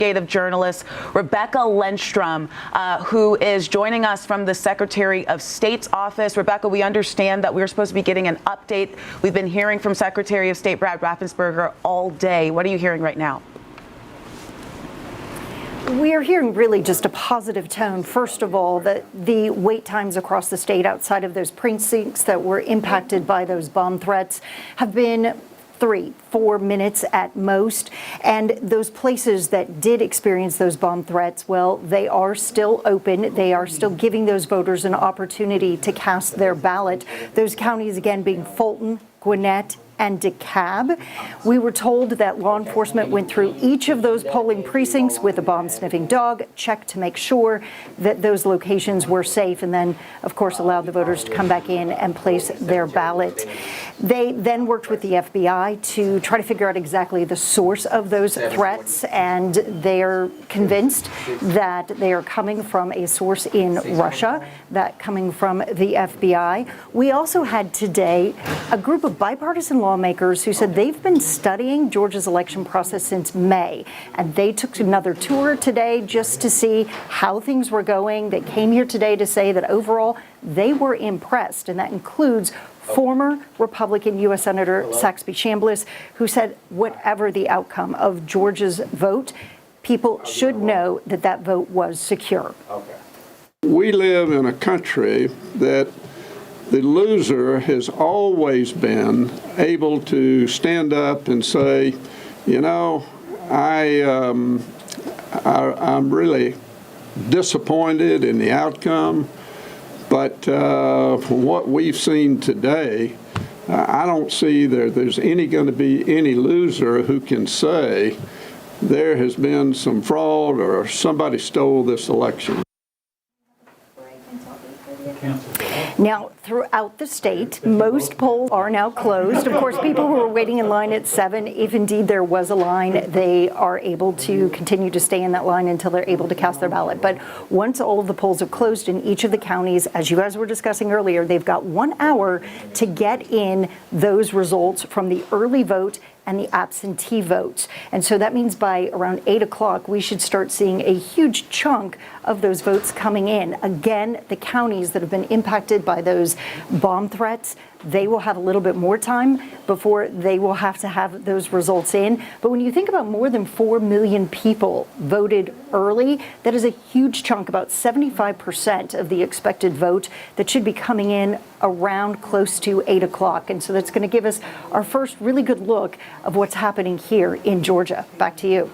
investigative journalist Rebecca Lindstrom, who is joining us from the Secretary of State's office. Rebecca, we understand that we're supposed to be getting an update. We've been hearing from Secretary of State Brad Raffensperger all day. What are you hearing right now? We are hearing really just a positive tone. First of all, that the wait times across the state outside of those precincts that were impacted by those bomb threats have been 3-4 minutes at most. And those places that did experience those bomb threats, well, they are still open. They are still giving those voters an opportunity to cast their ballot. Those counties, again, being Fulton, Gwinnett, and DeKalb. We were told that law enforcement went through each of those polling precincts with a bomb-sniffing dog, checked to make sure that those locations were safe, and then, of course, allowed the voters to come back in and place their ballot. They then worked with the FBI to try to figure out exactly the source of those threats, and they're convinced that they are coming from a source in Russia, that coming from the FBI. We also had today a group of bipartisan lawmakers who said they've been studying Georgia's election process since May, and they took another tour today just to see how things were going. They came here today to say that overall they were impressed, and that includes former Republican U.S. Senator Saxby Chambliss, who said whatever the outcome of Georgia's vote, people should know that that vote was secure. We live in a country that the loser has always been able to stand up and say, you know, I'm really disappointed in the outcome, but from what we've seen today, I don't see there's going to be any loser who can say there has been some fraud or somebody stole this election. Now, throughout the state, most polls are now closed. Of course, people who were waiting in line at 7, if indeed there was a line, they are able to continue to stay in that line until they're able to cast their ballot. But once all of the polls have closed in each of the counties, as you guys were discussing earlier, they've got 1 hour to get in those results from the early vote and the absentee votes. And so that means by around 8 o'clock, we should start seeing a huge chunk of those votes coming in. Again, the counties that have been impacted by those bomb threats, they will have a little bit more time before they will have to have those results in. But when you think about more than 4 million people voted early, that is a huge chunk, about 75% of the expected vote that should be coming in around close to 8 o'clock. And so that's going to give us our first really good look of what's happening here in Georgia. Back to you.